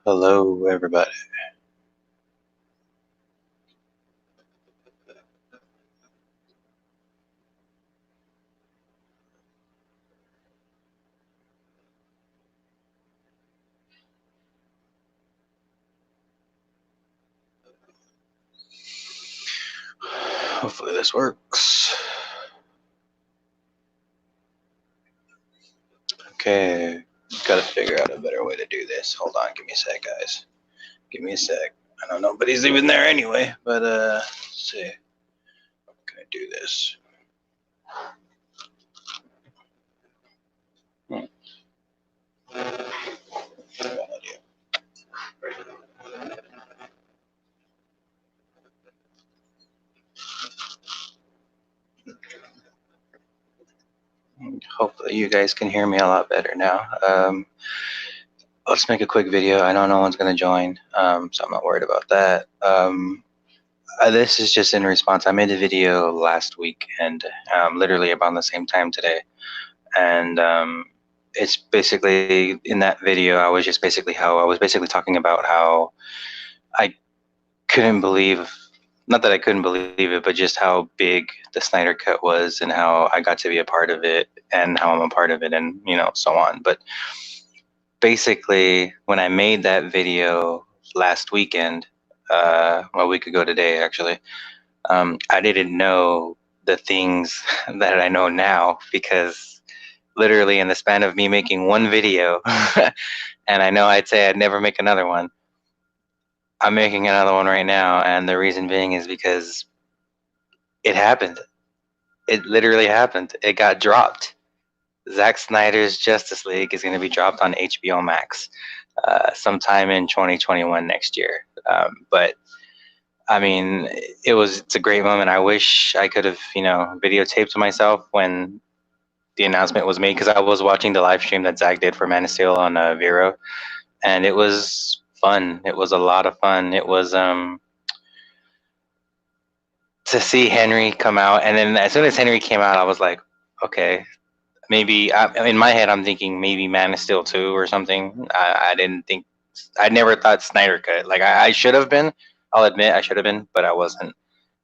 Hello, everybody. Hopefully this works. Okay, gotta figure out a better way to do this. Hold on, give me a sec, guys. Give me a sec. I know nobody's even there anyway, but let's see. How can I do this? Hopefully you guys can hear me a lot better now. Let's make a quick video. I know no one's gonna join, so I'm not worried about that. This is just in response. I made a video last week and literally about the same time today, and it's basically in that video. I was basically talking about how I couldn't believe, not that I couldn't believe it, but just how big the Snyder Cut was and how I got to be a part of it and how I'm a part of it and so on. But basically, when I made that video last weekend, a week ago today actually, I didn't know the things that I know now, because literally in the span of me making one video, and I know I'd say I'd never make another one, I'm making another one right now, and the reason being is because it happened. It literally happened. It got dropped. Zack Snyder's Justice League is going to be dropped on HBOMax sometime in 2021 next year. But I mean, it's a great moment. I wish I could have, videotaped myself when the announcement was made, because I was watching the live stream that Zack did for Man of Steel on Vero, and it was fun. It was a lot of fun. It was to see Henry come out, and then as soon as Henry came out, I was like, okay, maybe in my head I'm thinking maybe Man of Steel 2 or something. I didn't think, I never thought Snyder Cut. Like I should have been. I'll admit I should have been, but I wasn't.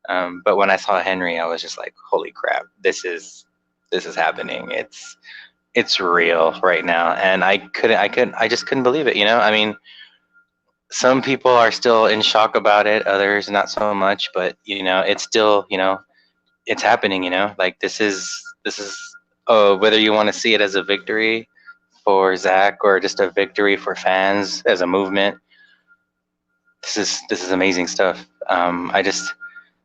But when I saw Henry, I was just like, holy crap, this is happening. It's real right now, and I just couldn't believe it. I mean, some people are still in shock about it, others not so much, but it's still, it's happening. Like this is whether you want to see it as a victory for Zack or just a victory for fans as a movement. This is amazing stuff. I just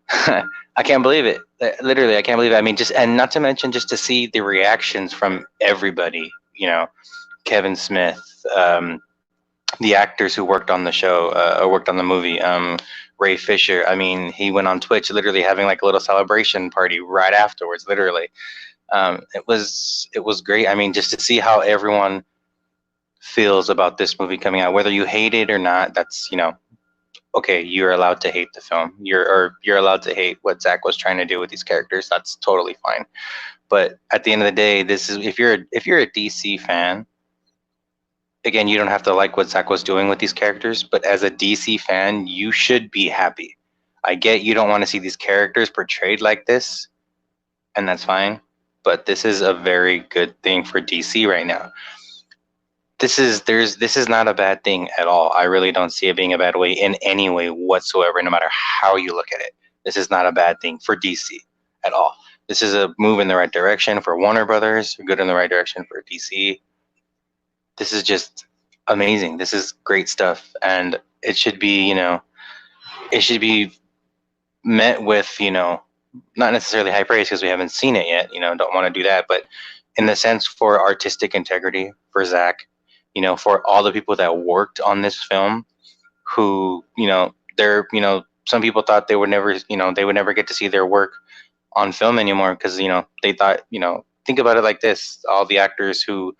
I can't believe it. Literally, I can't believe it. I mean, and not to mention just to see the reactions from everybody. Kevin Smith, the actors who worked on the show, or worked on the movie. Ray Fisher. I mean, he went on Twitch, literally having like a little celebration party right afterwards. Literally, it was great. I mean, just to see how everyone feels about this movie coming out, whether you hate it or not. That's okay. You're allowed to hate the film. You're allowed to hate what Zack was trying to do with these characters. That's totally fine. But at the end of the day, this is if you're a DC fan. Again, you don't have to like what Zack was doing with these characters, but as a DC fan, you should be happy. I get you don't want to see these characters portrayed like this, and that's fine, but this is a very good thing for DC right now. This is not a bad thing at all. I really don't see it being a bad way in any way whatsoever, no matter how you look at it. This is not a bad thing for DC at all. This is a move in the right direction for Warner Brothers, good in the right direction for DC. This is just amazing. This is great stuff, and it should be, it should be met with, not necessarily high praise because we haven't seen it yet. Don't want to do that, but in the sense for artistic integrity for Zack, for all the people that worked on this film, who, they're, some people thought they would never, they would never get to see their work on film anymore because, they thought, think about it like this: all the actors who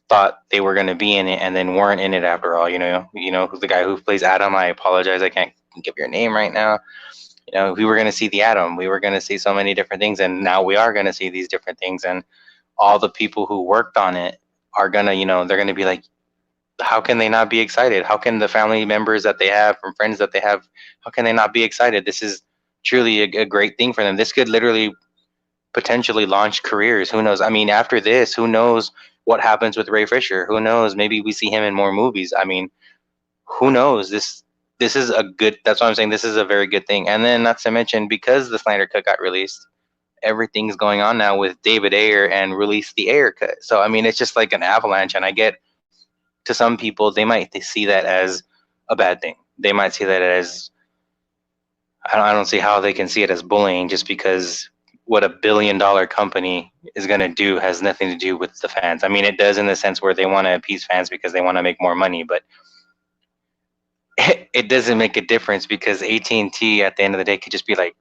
thought they were going to be in it and then weren't in it after all. The guy who plays Adam, I apologize, I can't give your name right now, You know, we were going to see the atom, we were going to see so many different things, and now we are going to see these different things. And all the people who worked on it are going to, you know, they're going to be like, how can they not be excited? How can the family members that they have, from friends that they have, how can they not be excited? This is truly a great thing for them. This could literally potentially launch careers. Who knows? I mean, after this, who knows what happens with Ray Fisher? Who knows? Maybe we see him in more movies. I mean, who knows? This is a good. That's why I'm saying this is a very good thing. And then, not to mention, because the Snyder Cut got released, everything's going on now with David Ayer and release the Ayer cut. So I mean, it's just like an avalanche. And I get, to some people, they might see that as a bad thing. They might see that as, I don't see how they can see it as bullying, just because what a $1 billion company is going to do has nothing to do with the fans. I mean, it does in the sense where they want to appease fans because they want to make more money, but it doesn't make a difference, because AT&T at the end of the day could just be like,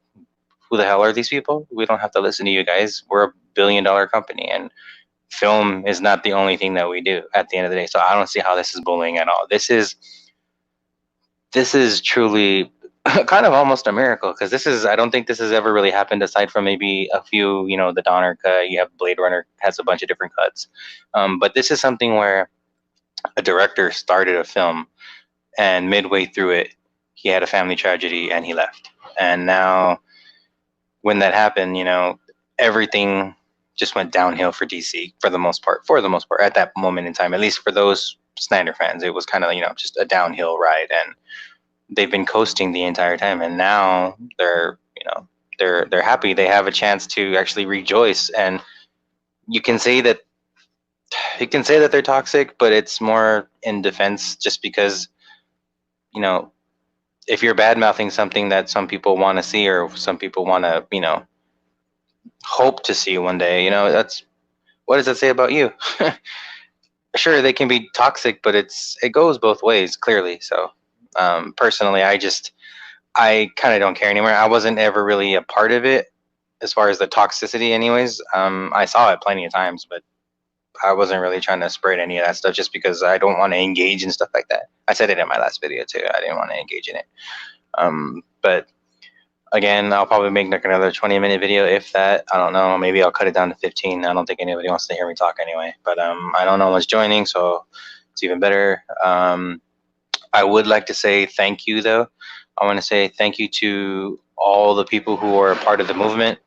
who the hell are these people? We don't have to listen to you guys. We're a $1 billion company, and film is not the only thing that we do at the end of the day. So I don't see how this is bullying at all. This is truly kind of almost a miracle, because this is, I don't think this has ever really happened, aside from maybe a few, you know, the Donner cut. You have Blade Runner has a bunch of different cuts, but this is something where a director started a film, and midway through it, he had a family tragedy and he left. And now, when that happened, you know, everything just went downhill for DC for the most part. For the most part, at that moment in time, at least for those Snyder fans, it was kind of, you know, just a downhill ride, and they've been coasting the entire time. And now they're, you know, they're happy. They have a chance to actually rejoice. And you can say that they're toxic, but it's more in defense, just because, you know, if you're bad mouthing something that some people want to see, or some people want to, you know, hope to see one day, you know, that's, what does that say about you? Sure, they can be toxic, but it goes both ways, clearly. So personally, I kind of don't care anymore. I wasn't ever really a part of it as far as the toxicity anyways. I saw it plenty of times, but I wasn't really trying to spread any of that stuff, just because I don't want to engage in stuff like that. I said it in my last video too. I didn't want to engage in it. But again, I'll probably make like another 20-minute video, if that. I don't know. Maybe I'll cut it down to 15. I don't think anybody wants to hear me talk anyway. But I don't know what's joining, so it's even better. I would like to say thank you, though. I want to say thank you to all the people who are a part of the movement.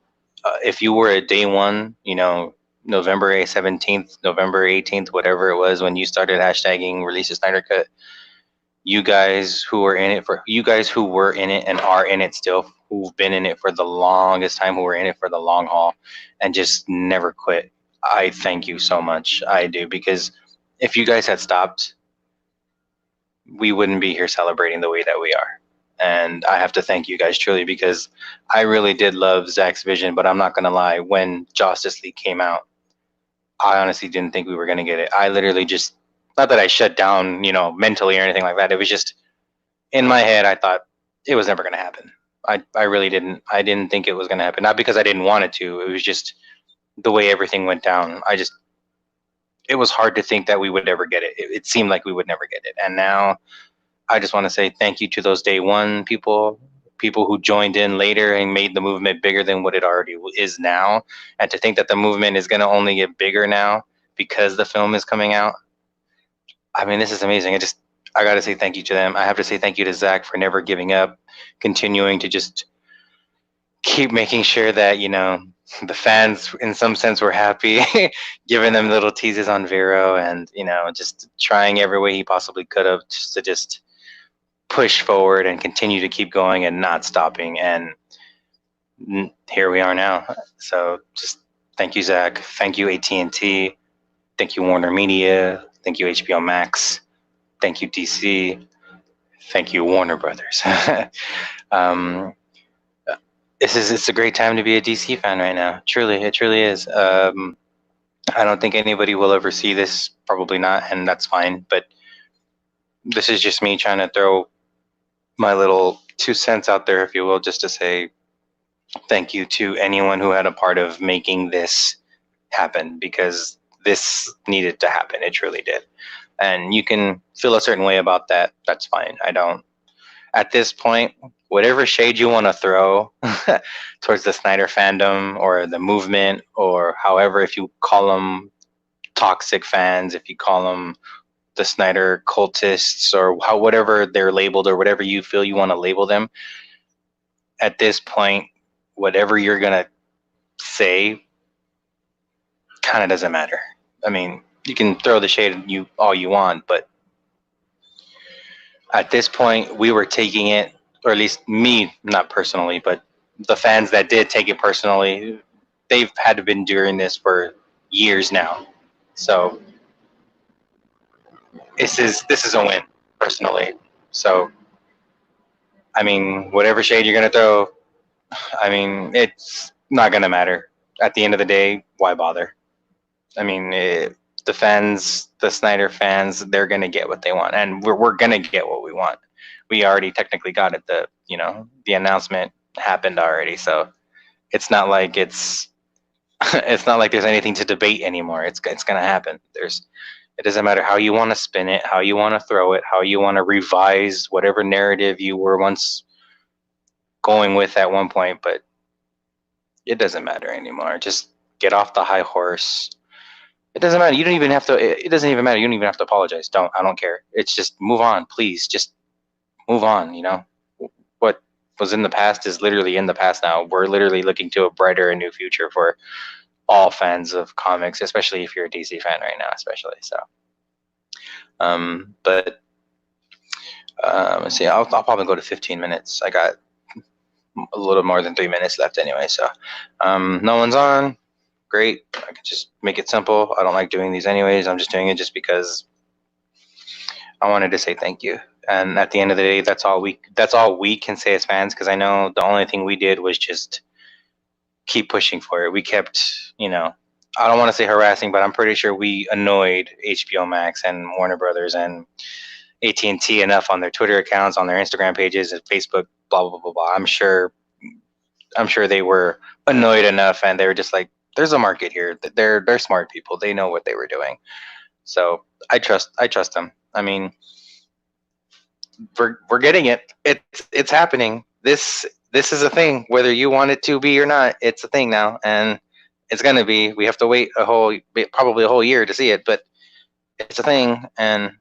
If you were at day one, you know, November 17th, November 18th, whatever it was, when you started hashtagging release the Snyder Cut, you guys who were in it and are in it still, who've been in it for the longest time, who were in it for the long haul and just never quit, I thank you so much. I do, because if you guys had stopped, we wouldn't be here celebrating the way that we are. And I have to thank you guys truly, because I really did love Zack's vision. But I'm not going to lie, when Justice League came out, I honestly didn't think we were going to get it. I literally just, not that I shut down, you know, mentally or anything like that. It was just in my head, I thought it was never going to happen. I really didn't. I didn't think it was going to happen. Not because I didn't want it to. It was just the way everything went down. It was hard to think that we would ever get it. It seemed like we would never get it. And now I just want to say thank you to those day one people who joined in later and made the movement bigger than what it already is now. And to think that the movement is going to only get bigger now because the film is coming out. I mean, this is amazing. I got to say thank you to them. I have to say thank you to Zack for never giving up, continuing to just keep making sure that, you know, the fans in some sense were happy, giving them little teases on Vero, and, you know, just trying every way he possibly could have just to just push forward and continue to keep going and not stopping. And here we are now. So just thank you, Zack. Thank you, AT&T. Thank you, Warner Media. Thank you, HBO Max. Thank you, DC. Thank you, Warner Brothers. It's a great time to be a DC fan right now. Truly, it truly is. I don't think anybody will ever see this, probably not, and that's fine. But this is just me trying to throw my little 2 cents out there, if you will, just to say thank you to anyone who had a part of making this happen, because this needed to happen. It truly did. And you can feel a certain way about that. That's fine. I don't. At this point, whatever shade you want to throw towards the Snyder fandom or the movement, or however, if you call them toxic fans, if you call them the Snyder cultists, or whatever they're labeled, or whatever you feel you want to label them, at this point, whatever you're gonna say kind of doesn't matter. I mean, you can throw the shade all you want, but at this point, we were taking it, or at least me, not personally, but the fans that did take it personally, they've had to been doing this for years now. So this is a win, personally. So I mean, whatever shade you're gonna throw, I mean, it's not gonna matter. At the end of the day, why bother? I mean, the fans, the Snyder fans, they're gonna get what they want, and we're gonna get what we want. We already technically got it. The announcement happened already, so it's not like it's not like there's anything to debate anymore. It's gonna happen. It doesn't matter how you want to spin it, how you want to throw it, how you want to revise whatever narrative you were once going with at one point, but it doesn't matter anymore. Just get off the high horse. It doesn't matter. You don't even have to. It doesn't even matter. You don't even have to apologize. I don't care. It's just move on, please. Just move on. What was in the past is literally in the past now. We're literally looking to a brighter and new future for all fans of comics, especially if you're a DC fan right now, especially. So, but let's see. I'll probably go to 15 minutes. I got a little more than 3 minutes left anyway. So, no one's on. Great. I can just make it simple. I don't like doing these anyways. I'm just doing it just because I wanted to say thank you. And at the end of the day, that's all we can say as fans, because I know the only thing we did was just keep pushing for it. We kept, I don't want to say harassing, but I'm pretty sure we annoyed HBOMax and Warner Brothers and AT&T enough on their Twitter accounts, on their Instagram pages, and Facebook, blah blah blah blah. I'm sure they were annoyed enough, and they were just like, there's a market here. They're smart people. They know what they were doing. So I trust them. I mean, we're getting it. It's happening. This is a thing, whether you want it to be or not. It's a thing now, and it's gonna be. We have to wait probably a whole year to see it, but it's a thing. And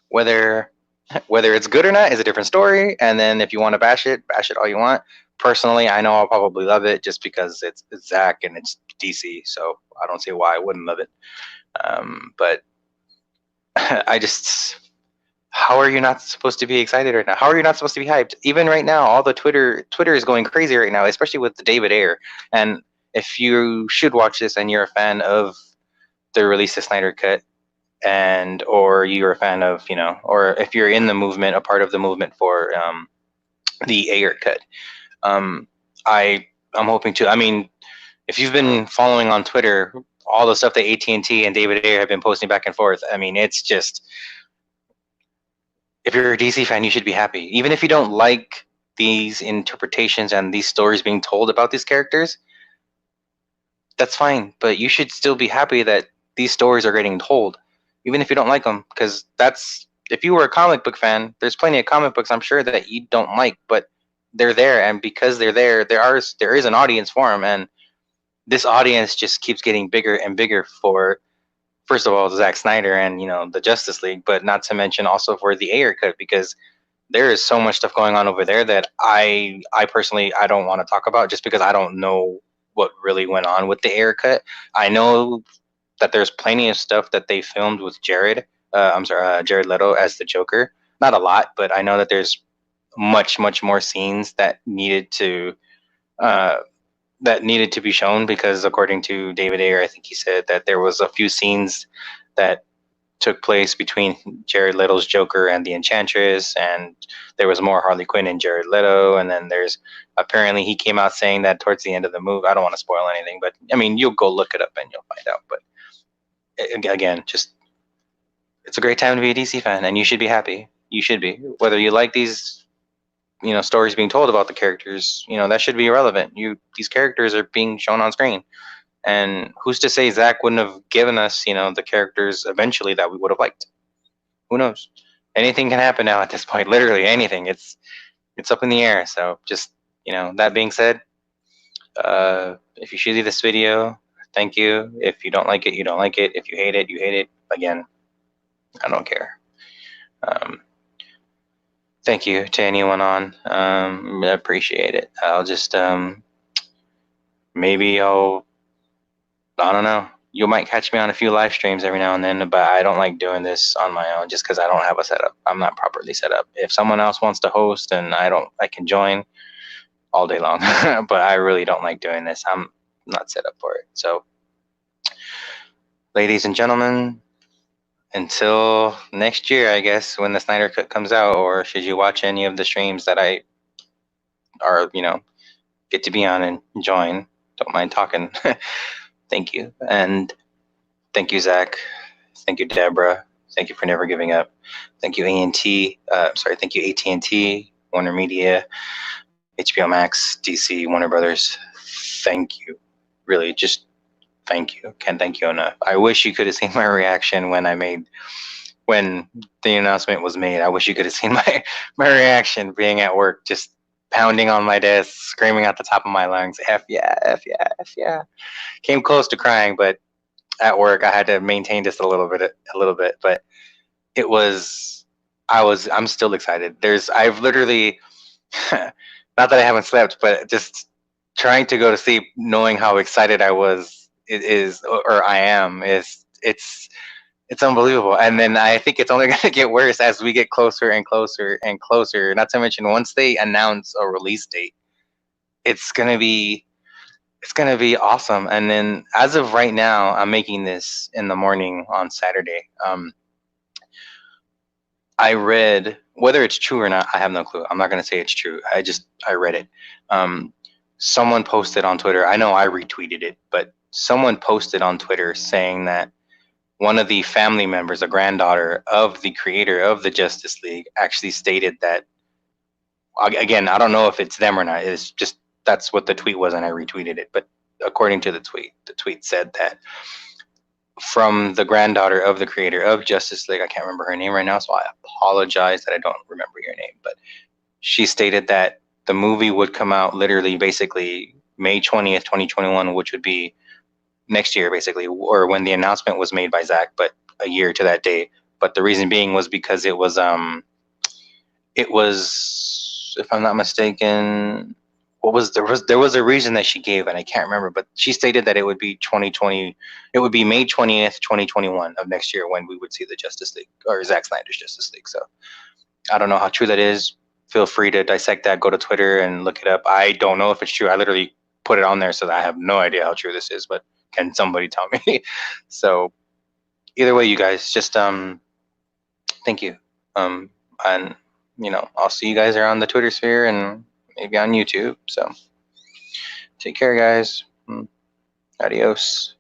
whether it's good or not is a different story. And then if you want to bash it all you want. Personally, I know I'll probably love it just because it's Zach and it's DC, so I don't see why I wouldn't love it. But I just, how are you not supposed to be excited right now? How are you not supposed to be hyped? Even right now, all the Twitter is going crazy right now, especially with the David Ayer. And if you should watch this and you're a fan of the release of Snyder Cut, or you're a fan of, or if you're in the movement, a part of the movement for the Ayer Cut, I'm hoping to. I mean, if you've been following on Twitter, all the stuff that AT&T and David Ayer have been posting back and forth, I mean, it's just, if you're a DC fan, you should be happy. Even if you don't like these interpretations and these stories being told about these characters, that's fine. But you should still be happy that these stories are getting told, even if you don't like them. Because if you were a comic book fan, there's plenty of comic books I'm sure that you don't like, but they're there, and because they're there, there is an audience for them, and this audience just keeps getting bigger and bigger for, first of all, Zack Snyder and the Justice League, but not to mention also for the Ayer Cut, because there is so much stuff going on over there that I personally I don't want to talk about, just because I don't know what really went on with the Ayer Cut. I know that there's plenty of stuff that they filmed with Jared Leto as the Joker. Not a lot, but I know that there's much more scenes that needed to be shown, because according to David Ayer, I think he said that there was a few scenes that took place between Jared Leto's Joker and the Enchantress, and there was more Harley Quinn and Jared Leto, and then apparently he came out saying that towards the end of the movie, I don't want to spoil anything, but I mean, you'll go look it up and you'll find out. But again, just, it's a great time to be a DC fan, and you should be happy. You should be, whether you like these stories being told about the characters, that should be irrelevant. These characters are being shown on screen, and who's to say Zach wouldn't have given us, the characters eventually that we would have liked? Who knows? Anything can happen now at this point. Literally anything. it's up in the air. So just, that being said, if you see this video, thank you. If you don't like it, you don't like it. If you hate it, you hate it. Again, I don't care. Thank you to anyone on. I appreciate it. I'll just maybe I don't know. You might catch me on a few live streams every now and then, but I don't like doing this on my own just because I don't have a setup. I'm not properly set up. If someone else wants to host and I can join all day long, but I really don't like doing this. I'm not set up for it. So, ladies and gentlemen, until next year, I guess, when the Snyder Cut comes out, or should you watch any of the streams that I get to be on and join, don't mind talking. Thank you. And thank you, Zach. Thank you, Deborah. Thank you for never giving up. Thank you, A&T. Thank you, AT&T, Warner Media, HBOMax, DC, Warner Brothers. Thank you. Really, just thank you. Can't thank you enough. I wish you could have seen my reaction when the announcement was made. I wish you could have seen my reaction being at work, just pounding on my desk, screaming at the top of my lungs, F yeah, F yeah, F yeah. Came close to crying, but at work I had to maintain just a little bit, but I'm still excited. I've literally, not that I haven't slept, but just trying to go to sleep knowing how excited I am, it's unbelievable. And then I think it's only going to get worse as we get closer and closer and closer. Not to mention, once they announce a release date, it's going to be awesome. And then as of right now, I'm making this in the morning on Saturday. I read, whether it's true or not, I have no clue. I'm not going to say it's true. I read it. Someone posted on Twitter. I know I retweeted it, but someone posted on Twitter saying that one of the family members, a granddaughter of the creator of the Justice League, actually stated that, again, I don't know if it's them or not. It's just, that's what the tweet was, and I retweeted it. But according to the tweet said that from the granddaughter of the creator of Justice League, I can't remember her name right now, so I apologize that I don't remember your name, but she stated that the movie would come out literally basically May 20th, 2021, which would be next year, basically, or when the announcement was made by Zach, but a year to that day. But the reason being was because it was, if I'm not mistaken, there was a reason that she gave, and I can't remember, but she stated that it would be 2020, it would be May 20th, 2021 of next year when we would see the Justice League, or Zack Snyder's Justice League. So I don't know how true that is. Feel free to dissect that. Go to Twitter and look it up. I don't know if it's true. I literally put it on there, so I have no idea how true this is, but can somebody tell me? So either way, you guys, just thank you. And I'll see you guys around the Twitter sphere and maybe on YouTube. So take care, guys. Adios.